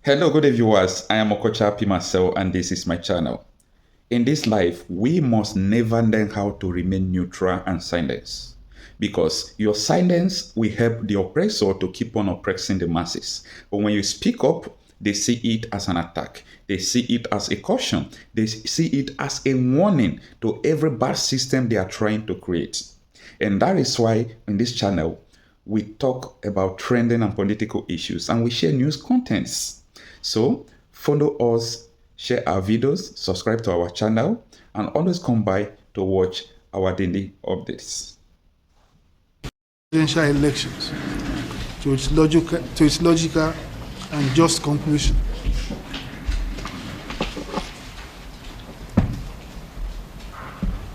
Hello, good day viewers. I am Okocha P. Marcel and this is my channel. In this life, we must never learn how to remain neutral and silent. Because your silence will help the oppressor to keep on oppressing the masses. But when you speak up, they see it as an attack. They see it as a caution. They see it as a warning to every bad system they are trying to create. And that is why in this channel, we talk about trending and political issues and we share news contents. So follow us, share our videos, subscribe to our channel, and always come by to watch our daily updates. Presidential elections to its logical and just conclusion.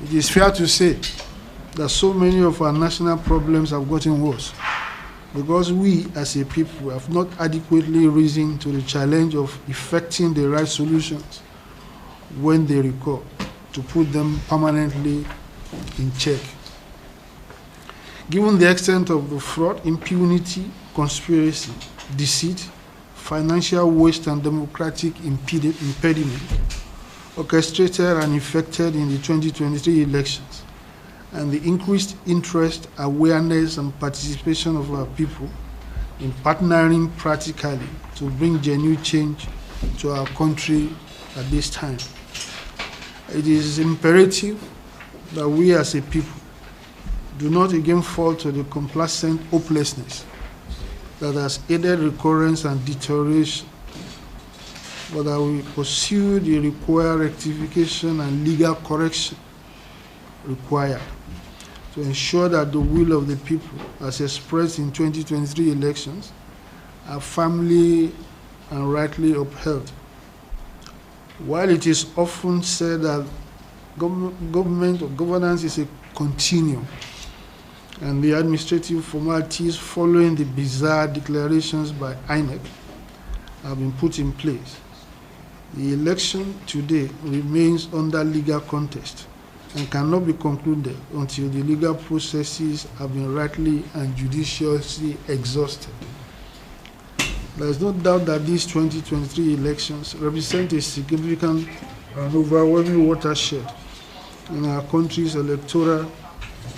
It is fair to say that so many of our national problems have gotten worse because we as a people have not adequately risen to the challenge of effecting the right solutions when they recur to put them permanently in check. Given the extent of the fraud, impunity, conspiracy, deceit, financial waste, and democratic impediment orchestrated and effected in the 2023 elections, and the increased interest, awareness, and participation of our people in partnering practically to bring genuine change to our country at this time, it is imperative that we as a people do not again fall to the complacent hopelessness that has aided recurrence and deterioration, but that we pursue the required rectification and legal correction required to ensure that the will of the people, as expressed in 2023 elections, are firmly and rightly upheld. While it is often said that government or governance is a continuum, and the administrative formalities following the bizarre declarations by INEC have been put in place, the election today remains under legal contest and cannot be concluded until the legal processes have been rightly and judiciously exhausted. There is no doubt that these 2023 elections represent a significant and overwhelming watershed in our country's electoral,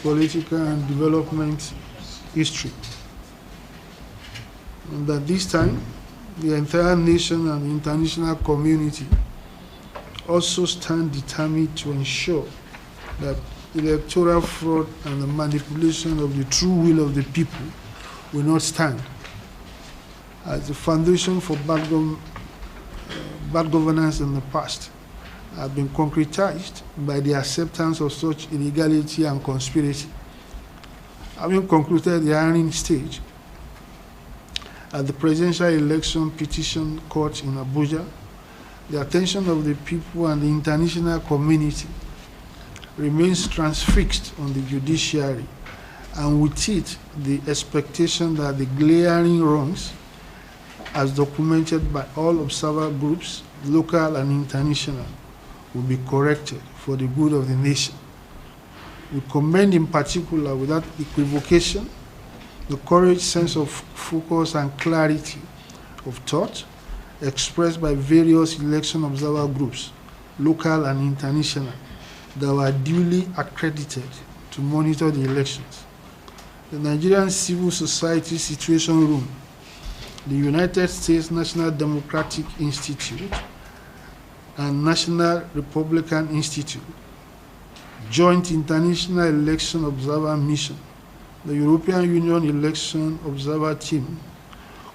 political, and development history. And at this time, the entire nation and the international community also stand determined to ensure that electoral fraud and the manipulation of the true will of the people will not stand as the foundation for bad governance in the past have been concretized by the acceptance of such illegality and conspiracy. Having concluded the hearing stage at the presidential election petition court in Abuja, the attention of the people and the international community remains transfixed on the judiciary, and with it the expectation that the glaring wrongs, as documented by all observer groups, local and international, will be corrected for the good of the nation. We commend in particular, without equivocation, the courage, sense of focus, and clarity of thought expressed by various election observer groups, local and international, that were duly accredited to monitor the elections. The Nigerian Civil Society Situation Room, the United States National Democratic Institute, and National Republican Institute, Joint International Election Observer Mission, the European Union Election Observer Team,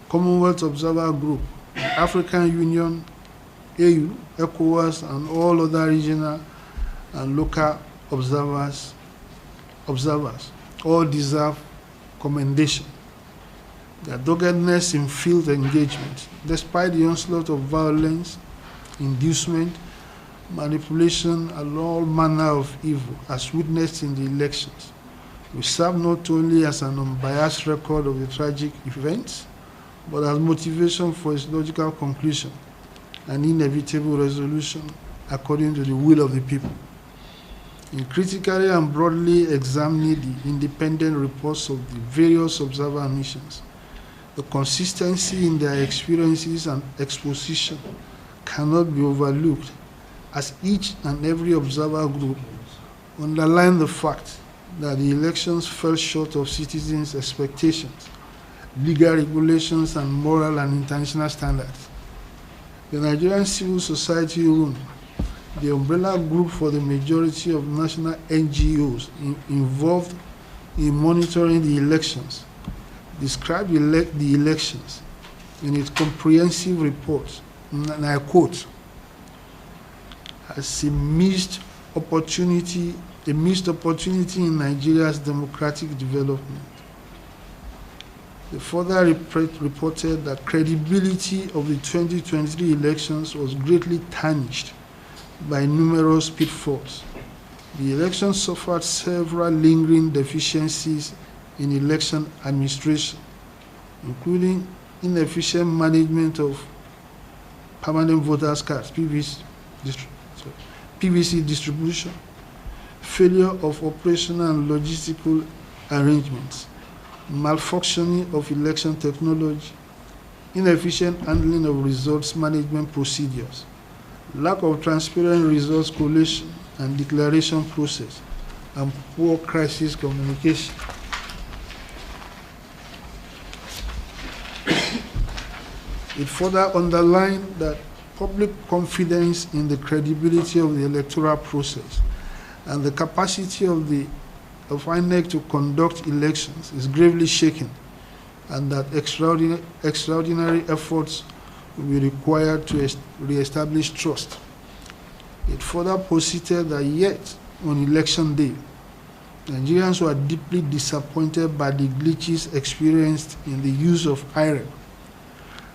Commonwealth Observer Group, African Union, AU, ECOWAS, and all other regional and local observers all deserve commendation. Their doggedness in field engagement, despite the onslaught of violence, inducement, manipulation, and all manner of evil as witnessed in the elections, will serve not only as an unbiased record of the tragic events, but as motivation for its logical conclusion and inevitable resolution according to the will of the people. In critically and broadly examining the independent reports of the various observer missions, The consistency in their experiences and exposition cannot be overlooked, as each and every observer group underlined the fact that the elections fell short of citizens' expectations, legal regulations, and moral and international standards. The Nigerian civil society room, the umbrella group for the majority of national NGOs involved in monitoring the elections, described the elections in its comprehensive report, and I quote, as a missed opportunity in Nigeria's democratic development. They further reported that credibility of the 2023 elections was greatly tarnished by numerous pitfalls. The elections suffered several lingering deficiencies in election administration, including inefficient management of permanent voters' cards, PVC distribution, failure of operational and logistical arrangements, malfunctioning of election technology, inefficient handling of results management procedures, lack of transparent results collation and declaration process, and poor crisis communication. It further underlined that public confidence in the credibility of the electoral process and the capacity of INEC to conduct elections is gravely shaken, and that extraordinary efforts will be required to re-establish trust. It further posited that yet on election day, Nigerians were deeply disappointed by the glitches experienced in the use of IREF.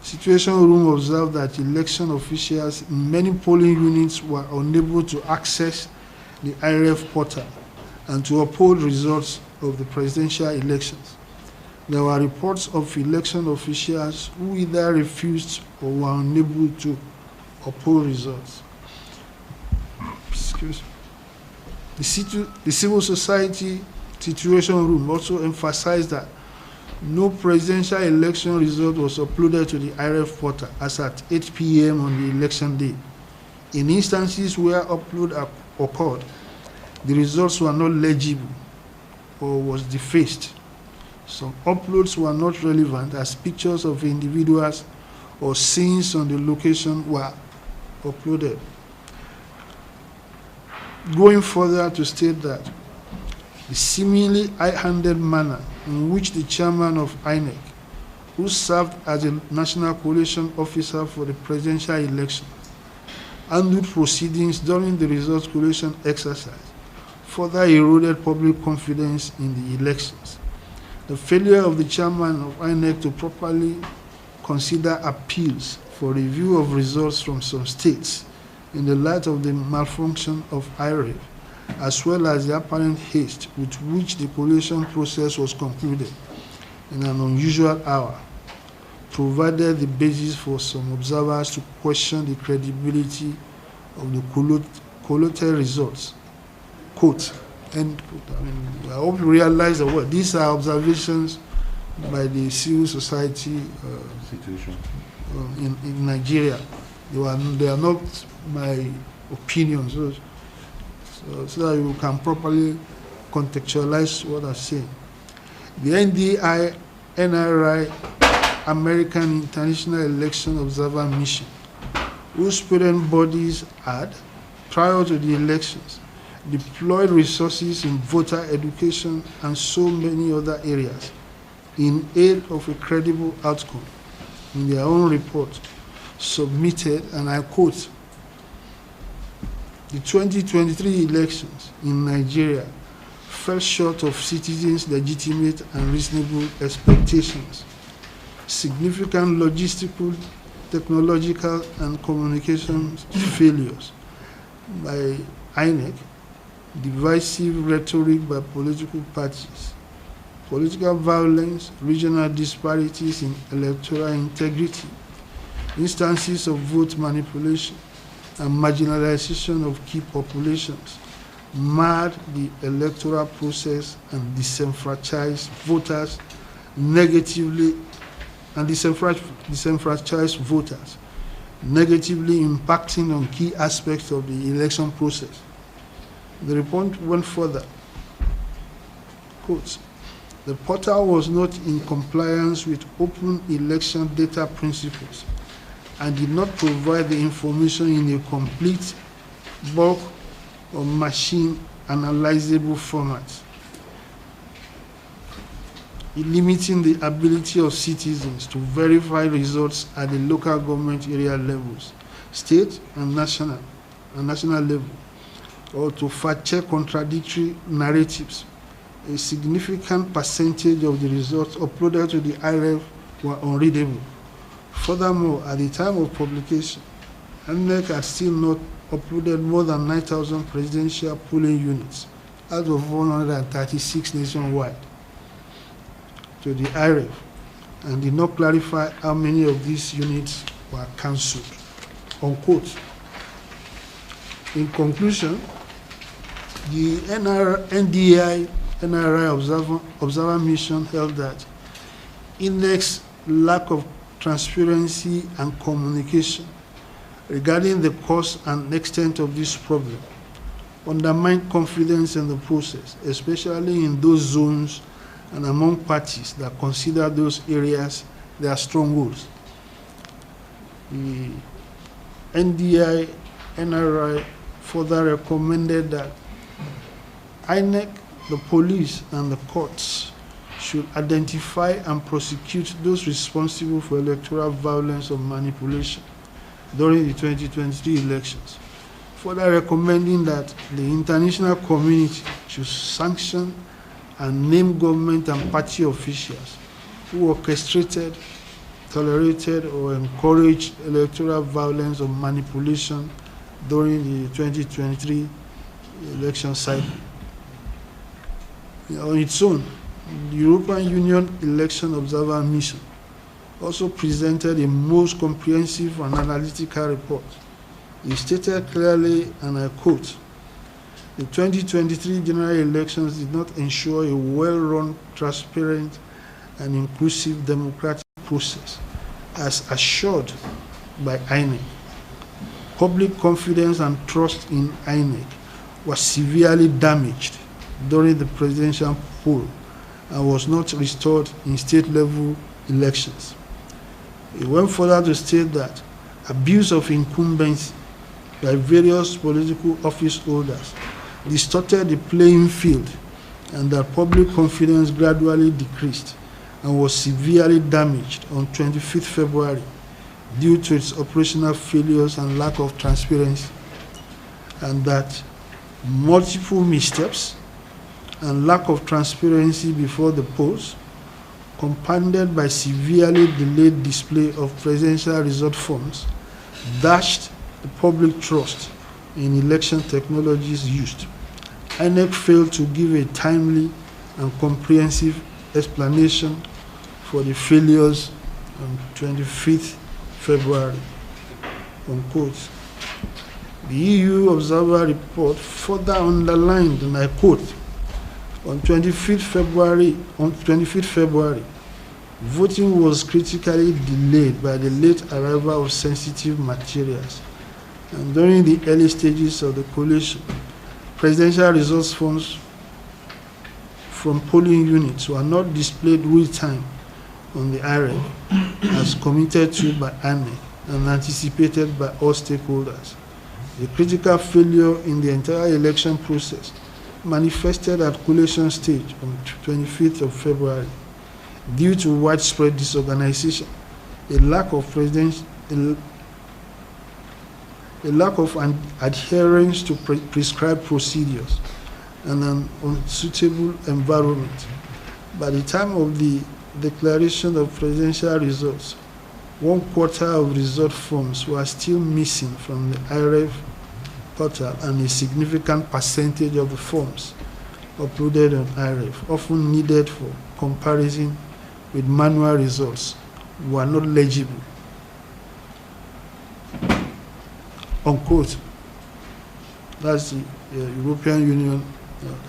Situation Room observed that election officials in many polling units were unable to access the IREF portal and to uphold results of the presidential elections. There were reports of election officials who either refused or were unable to uphold results. Excuse me. The Civil Society Situation Room also emphasized that no presidential election result was uploaded to the IREF portal as at 8 p.m. on the election day. In instances where upload occurred, the results were not legible or was defaced. Some uploads were not relevant as pictures of individuals or scenes on the location were uploaded. Going further to state that the seemingly high-handed manner in which the chairman of INEC, who served as a national collation officer for the presidential election, handled proceedings during the results collation exercise, further eroded public confidence in the elections. The failure of the chairman of INEC to properly consider appeals for review of results from some states in the light of the malfunction of IREF, as well as the apparent haste with which the collation process was concluded in an unusual hour, provided the basis for some observers to question the credibility of the collated results. Quote, end quote. I hope you realize that what these are observations by the civil society situation in Nigeria. They are not my opinions. So that you can properly contextualize what I'm saying. The NDI, NRI, American International Election Observer Mission, whose parent bodies had, prior to the elections, deployed resources in voter education and so many other areas in aid of a credible outcome, in their own report, submitted, and I quote, the 2023 elections in Nigeria fell short of citizens' legitimate and reasonable expectations. Significant logistical, technological, and communication failures by INEC, divisive rhetoric by political parties, political violence, regional disparities in electoral integrity, instances of vote manipulation, and marginalization of key populations marred the electoral process and disenfranchised voters, negatively and disenfranchised voters, negatively impacting on key aspects of the election process. The report went further. Quote, the portal was not in compliance with open election data principles and did not provide the information in a complete, bulk, or machine analyzable format, limiting the ability of citizens to verify results at the local government area levels, state and national level, or to fact-check contradictory narratives. A significant percentage of the results uploaded to the IREF were unreadable. Furthermore, at the time of publication, INEC had still not uploaded more than 9,000 presidential polling units out of 136 nationwide to the IREF, and did not clarify how many of these units were cancelled. Unquote. In conclusion, the NDI NRI observer mission held that INEC's lack of transparency and communication regarding the cause and extent of this problem undermined confidence in the process, especially in those zones and among parties that consider those areas their strongholds. The NDI NRI further recommended that INEC, the police, and the courts should identify and prosecute those responsible for electoral violence or manipulation during the 2023 elections, further recommending that the international community should sanction and name government and party officials who orchestrated, tolerated, or encouraged electoral violence or manipulation during the 2023 election cycle. On its own, the European Union Election Observer Mission also presented a most comprehensive and analytical report. It stated clearly, and I quote, the 2023 general elections did not ensure a well-run, transparent, and inclusive democratic process, as assured by INEC. Public confidence and trust in INEC was severely damaged during the presidential poll and was not restored in state-level elections. It went further to state that abuse of incumbency by various political office holders distorted the playing field, and that public confidence gradually decreased and was severely damaged on 25th February due to its operational failures and lack of transparency, and that multiple missteps and lack of transparency before the polls, compounded by severely delayed display of presidential result forms, dashed the public trust in election technologies used. INEC failed to give a timely and comprehensive explanation for the failures on 25th February. Unquote. The EU Observer Report further underlined, and I quote, on 25th February, voting was critically delayed by the late arrival of sensitive materials, and during the early stages of the collation, presidential results forms from polling units were not displayed real time on the IREF as committed to by INEC and anticipated by all stakeholders. The critical failure in the entire election process manifested at collation stage on 25th of February due to widespread disorganization, a lack of adherence to prescribed procedures, and an unsuitable environment. By the time of the declaration of presidential results, 1/4 of result forms were still missing from the IREF portal, and a significant percentage of the forms uploaded on IREF, often needed for comparison with manual results, were not legible. Unquote. That's the European Union,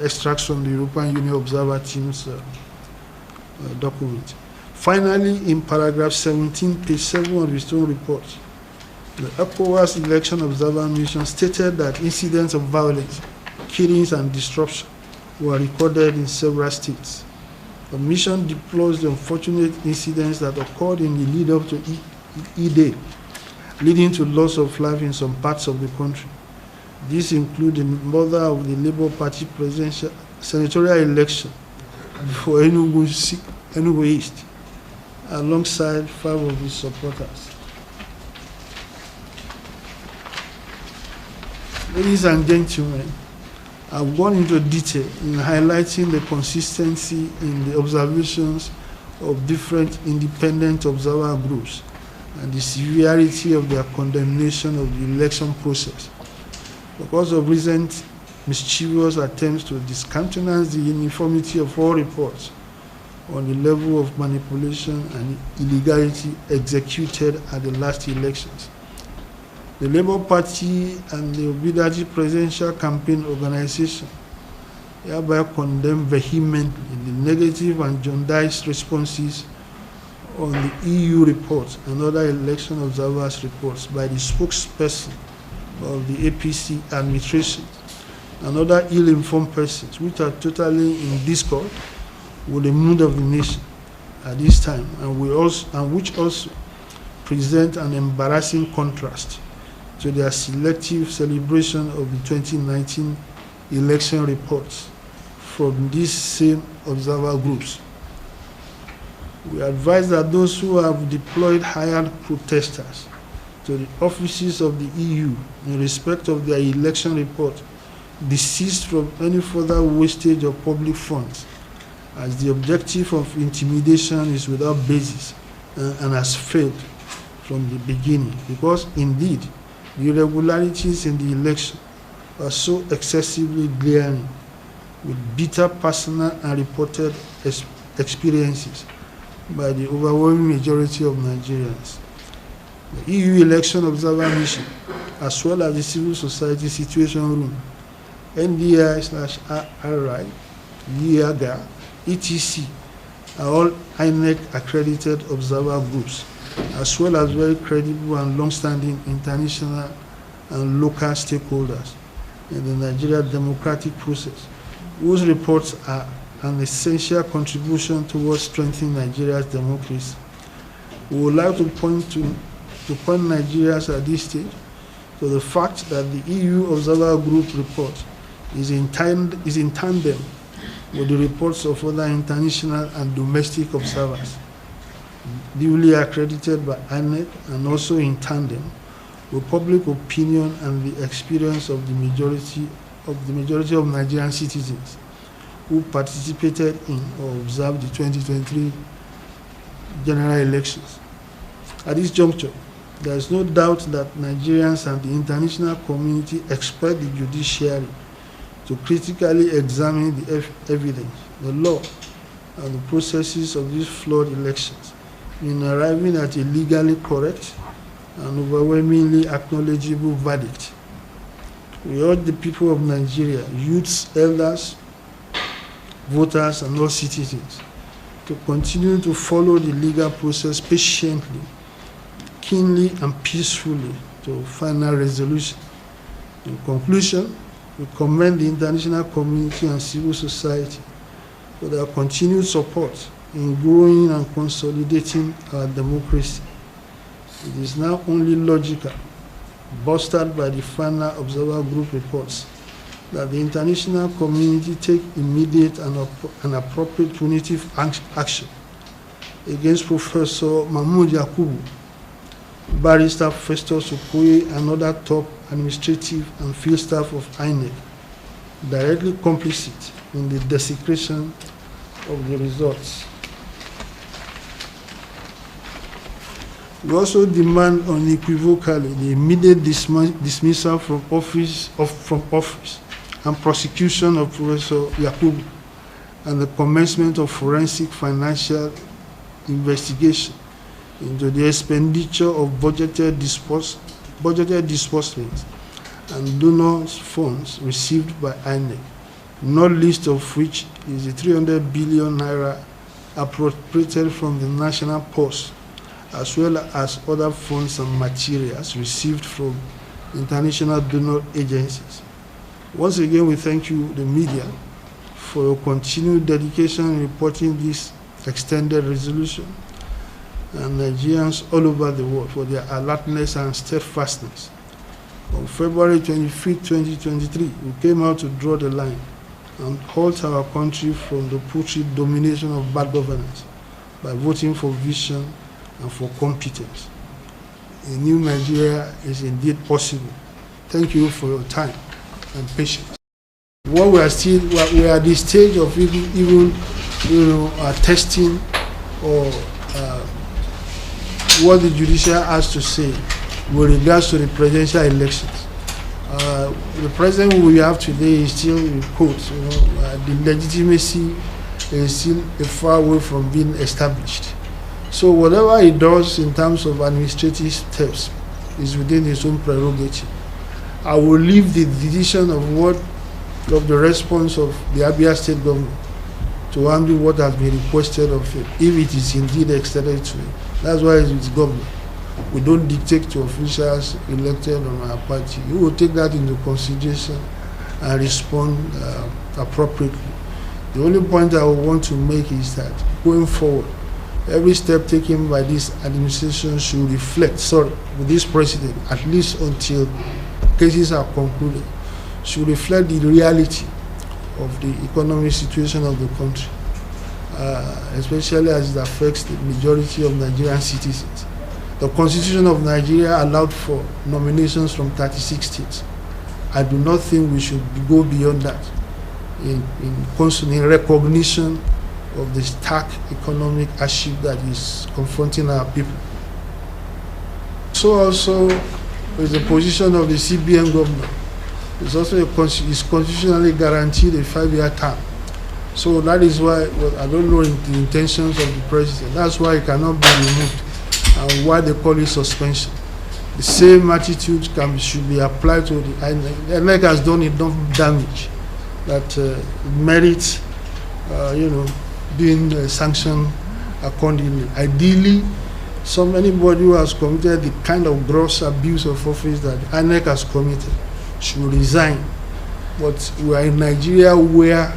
extracts from the European Union Observer Team's document. Finally, in paragraph 17, page 7 of its own report, the ECOWAS Election Observer Mission stated that incidents of violence, killings, and disruption were recorded in several states. The mission deplores the unfortunate incidents that occurred in the lead-up to E-Day, leading to loss of life in some parts of the country. These include the murder of the Labour Party presidential senatorial election for Enugu East, alongside 5 of his supporters. Ladies and gentlemen, I've gone into detail in highlighting the consistency in the observations of different independent observer groups and the severity of their condemnation of the election process. Because of recent mischievous attempts to discountenance the uniformity of all reports on the level of manipulation and illegality executed at the last elections. The Labour Party and the Obidati Presidential Campaign Organization hereby condemn vehemently the negative and jaundiced responses on the EU report and other election observers' reports by the spokesperson of the APC administration and other ill-informed persons which are totally in discord with the mood of the nation at this time, and which also present an embarrassing contrast to their selective celebration of the 2019 election reports from these same observer groups. We advise that those who have deployed hired protesters to the offices of the EU in respect of their election report desist from any further wastage of public funds, as the objective of intimidation is without basis and has failed from the beginning, because indeed the irregularities in the election are so excessively glaring, with bitter personal and reported experiences by the overwhelming majority of Nigerians. The EU Election Observer Mission, as well as the Civil Society Situation Room, NDI/NRI, YAGA, etc., are all INEC accredited observer groups, as well as very credible and long-standing international and local stakeholders in the Nigerian democratic process, whose reports are an essential contribution towards strengthening Nigeria's democracy. We would like to point Nigerians at this stage to the fact that the EU Observer Group report is in tandem with the reports of other international and domestic observers, duly accredited by INEC, and also in tandem with public opinion and the experience of the majority of Nigerian citizens who participated in or observed the 2023 general elections. At this juncture, there is no doubt that Nigerians and the international community expect the judiciary to critically examine the evidence, the law, and the processes of these flawed elections in arriving at a legally correct and overwhelmingly acknowledgeable verdict. We urge the people of Nigeria, youths, elders, voters, and all citizens to continue to follow the legal process patiently, keenly, and peacefully to final resolution. In conclusion, we commend the international community and civil society for their continued support in growing and consolidating our democracy. It is now only logical, bolstered by the final Observer Group reports, that the international community take immediate and appropriate punitive action against Professor Mahmood Yakubu, Barrister Festus Okoye, and other top administrative and field staff of INEC, directly complicit in the desecration of the results. We also demand unequivocally the immediate dismissal from office and prosecution of Professor Yakubu, and the commencement of forensic financial investigation into the expenditure of budgeted disbursements and donors' funds received by INEC, not least of which is the 300 billion naira appropriated from the national purse, as well as other funds and materials received from international donor agencies. Once again, we thank you, the media, for your continued dedication in reporting this extended resolution, and Nigerians all over the world for their alertness and steadfastness. On February 25, 2023, we came out to draw the line and halt our country from the putrid domination of bad governance by voting for vision and for competence. A new Nigeria is indeed possible. Thank you for your time and patience. What we are at the stage of even testing or what the judicial has to say with regards to the presidential elections. The president we have today is still in court. The legitimacy is still far away from being established. So whatever he does in terms of administrative steps is within his own prerogative. I will leave the decision of the response of the Abia State government to handle what has been requested of him, if it is indeed extended to him. That's why it's government. We don't dictate to officials elected on our party. We will take that into consideration and respond appropriately. The only point I want to make is that going forward, every step taken by this administration should reflect, with this president, at least until cases are concluded, should reflect the reality of the economic situation of the country, especially as it affects the majority of Nigerian citizens. The Constitution of Nigeria allowed for nominations from 36 states. I do not think we should go beyond that in recognition of the stark economic hardship that is confronting our people. So also is the position of the CBN governor. It's also is constitutionally guaranteed a 5-year term. So that is why I don't know the intentions of the president. That's why it cannot be removed and why they call it suspension. The same attitude should be applied to the INEC. The INEC has done enough damage that merits, being sanctioned accordingly. Ideally, anybody who has committed the kind of gross abuse of office that INEC has committed should resign. But we are in Nigeria where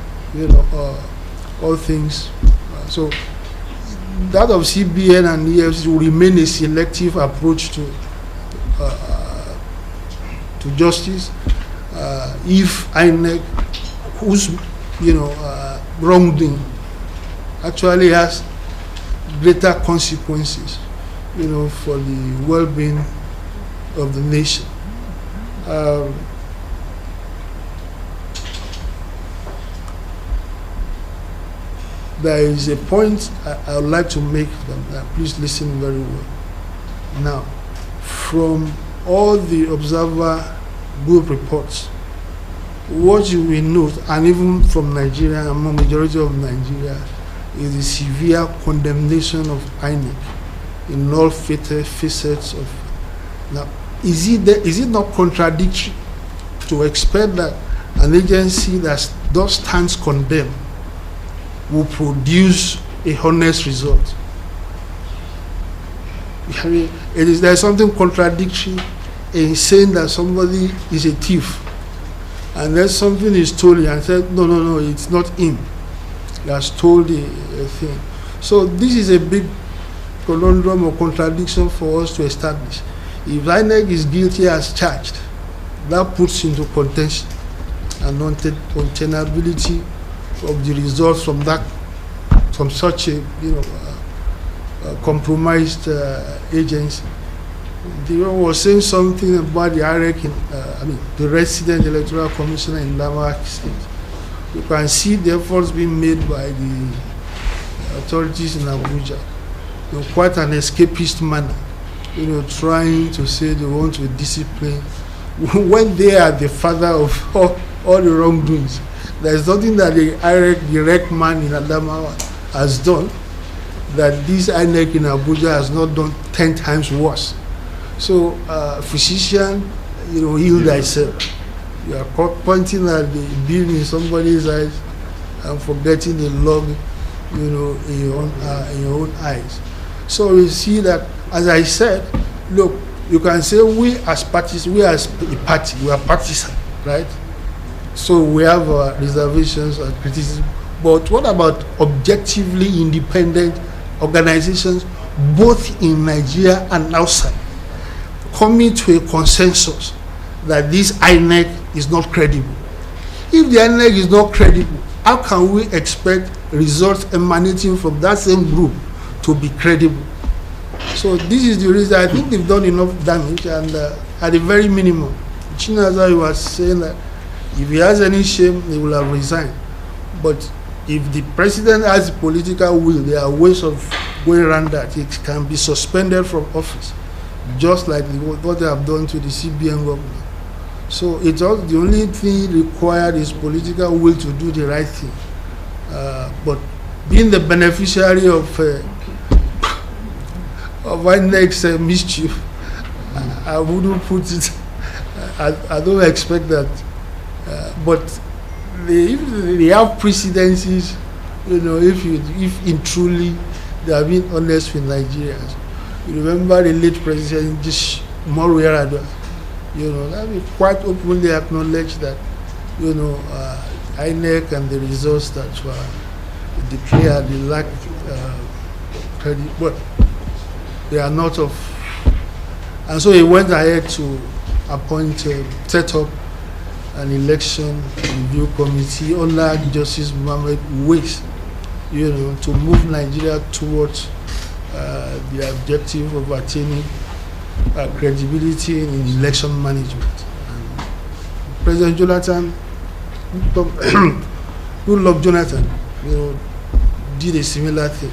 all things. So that of CBN and EFCC will remain a selective approach to justice. If INEC, whose wrongdoing actually has greater consequences, for the well-being of the nation. There is a point I would like to make, please listen very well. Now, from all the Observer group reports, what you will note, and even from Nigeria, among majority of Nigeria, is the severe condemnation of INEC in all facets of. Now, is it not contradictory to expect that an agency that does stands condemned will produce a honest result? I mean, there's something contradictory in saying that somebody is a thief, and then something is stolen and said, no, it's not him. He has stole the thing. So this is a big conundrum or contradiction for us to establish. If INEC is guilty as charged, that puts into contention and untenability of the results from such a compromised agency. They was saying something about the IREC, the resident electoral commissioner in Lama State. You can see the efforts being made by the authorities in Abuja in quite an escapist manner, trying to say they want to discipline when they are the father of all the wrongdoings. There is nothing that the IREC man in Adamawa has done that this INEC in Abuja has not done 10 times worse. So, physician, heal thyself. You are pointing at the beam in somebody's eyes and forgetting the log in your own eyes. So we see that, as I said, look, you can say we as parties, we as a party, we are partisan, right? So we have reservations and criticism. But what about objectively independent organizations, both in Nigeria and outside, coming to a consensus that this INEC is not credible? If the INEC is not credible, how can we expect results emanating from that same group to be credible? So this is the reason I think they've done enough damage, and at the very minimum, Chinaza was saying that if he has any shame, he will have resigned. But if the president has political will, there are ways of going around that. It can be suspended from office, just like what they have done to the CBN governor. So it's all, the only thing required is political will to do the right thing. But being the beneficiary of INEC's mischief, I wouldn't put it. I don't expect that. But they have precedences, if in truly they have been honest with Nigerians. You remember the late president, Umaru Yar'Adua, that we quite openly acknowledge that, INEC and the results that were declared, they lack credit, but they are not of. And so he went ahead to appoint, set up an election review committee under Justice Mohammed Ways, to move Nigeria towards the objective of attaining credibility in election management. And President Jonathan, Goodluck Jonathan, did a similar thing.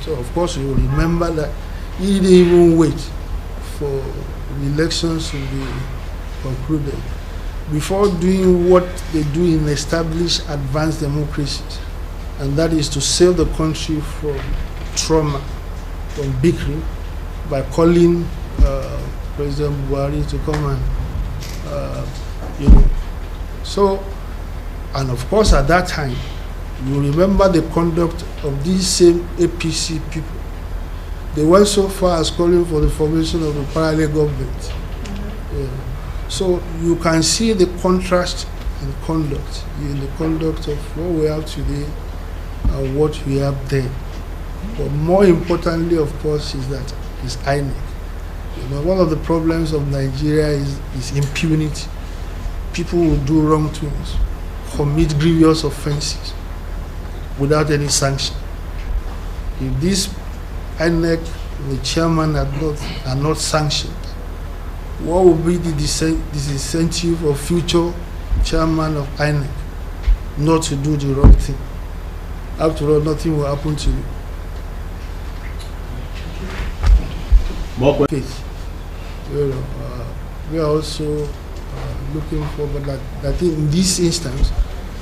So of course you will remember that he didn't even wait for the elections to be concluded before doing what they do in established advanced democracies, and that is to save the country from trauma, from bickering, by calling President Buhari to come and, So, and of course at that time, you remember the conduct of these same APC people. They went so far as calling for the formation of a parallel government. So you can see the contrast in conduct, in the conduct of what we have today and what we have then. But more importantly, of course, is INEC. One of the problems of Nigeria is impunity. People will do wrong things, commit grievous offenses without any sanction. If this INEC, the chairman, are not sanctioned, what will be the disincentive of future chairman of INEC not to do the wrong thing? After all, nothing will happen to you. We are also looking forward that I think in this instance,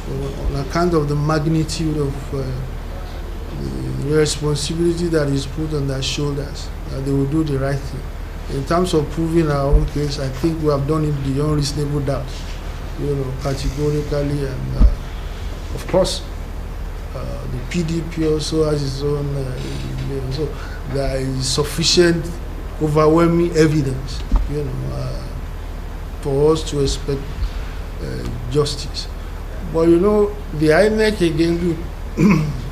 on account of the magnitude of the responsibility that is put on their shoulders, that they will do the right thing. In terms of proving our own case, I think we have done it beyond reasonable doubt, categorically, and of course, the PDP also has its own, so there is sufficient, overwhelming evidence, for us to expect justice. But the INEC again,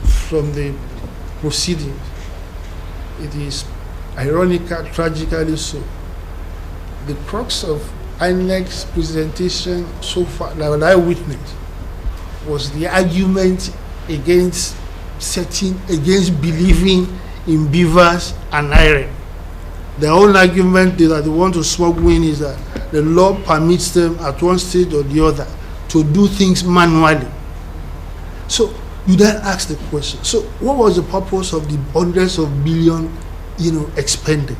from the proceedings, it is ironical, tragically so. The crux of INEC's presentation so far that I witnessed was the argument against believing in beavers and iron. Their own argument that they want to smuggle in is that the law permits them at one stage or the other to do things manually. So you then ask the question, so what was the purpose of the hundreds of billions expended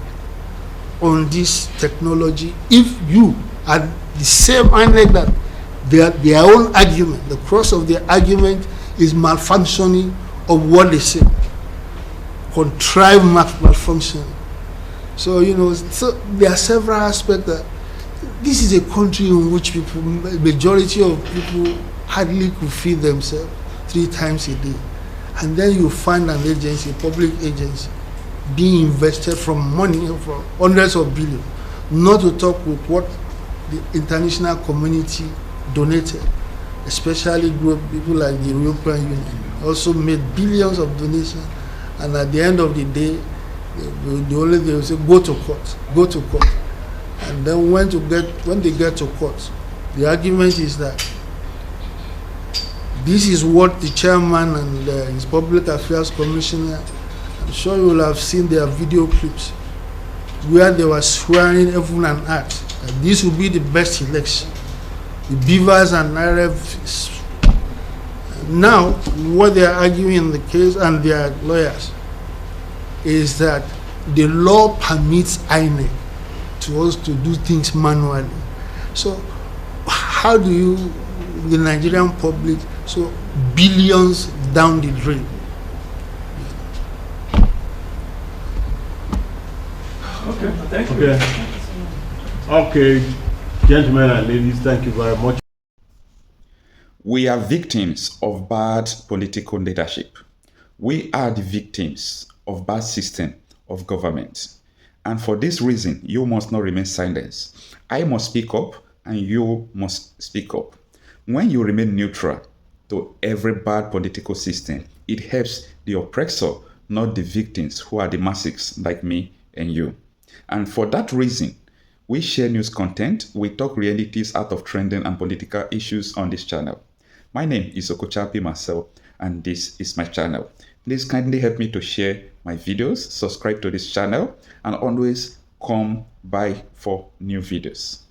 on this technology if you are the same INEC that their own argument, the crux of their argument is malfunctioning of what they say, contrived malfunctioning. So so there are several aspects that this is a country in which majority of people hardly could feed themselves 3 times a day. And then you find an agency, a public agency, being invested from money from hundreds of billions, not to talk with what the international community donated, especially group people like the European Union, also made billions of donations, and at the end of the day, the only thing they will say, go to court, go to court. And then when they get to court, the argument is that this is what the chairman and his public affairs commissioner, I'm sure you will have seen their video clips where they were swearing heaven and earth that this will be the best election. The Beavers and RF. Now, what they are arguing in the case and their lawyers is that the law permits INEC to us to do things manually. So, how do you, the Nigerian public, so billions down the drain? Okay, thank you. Okay, gentlemen and ladies, thank you very much. We are victims of bad political leadership. We are the victims of bad system of government. And for this reason, you must not remain silent. I must speak up and you must speak up. When you remain neutral to every bad political system, it helps the oppressor, not the victims who are the masses like me and you. And for that reason, we share news content, we talk realities out of trending and political issues on this channel. My name is Okochapi Marcel, and this is my channel. Please kindly help me to share my videos, subscribe to this channel, and always come by for new videos.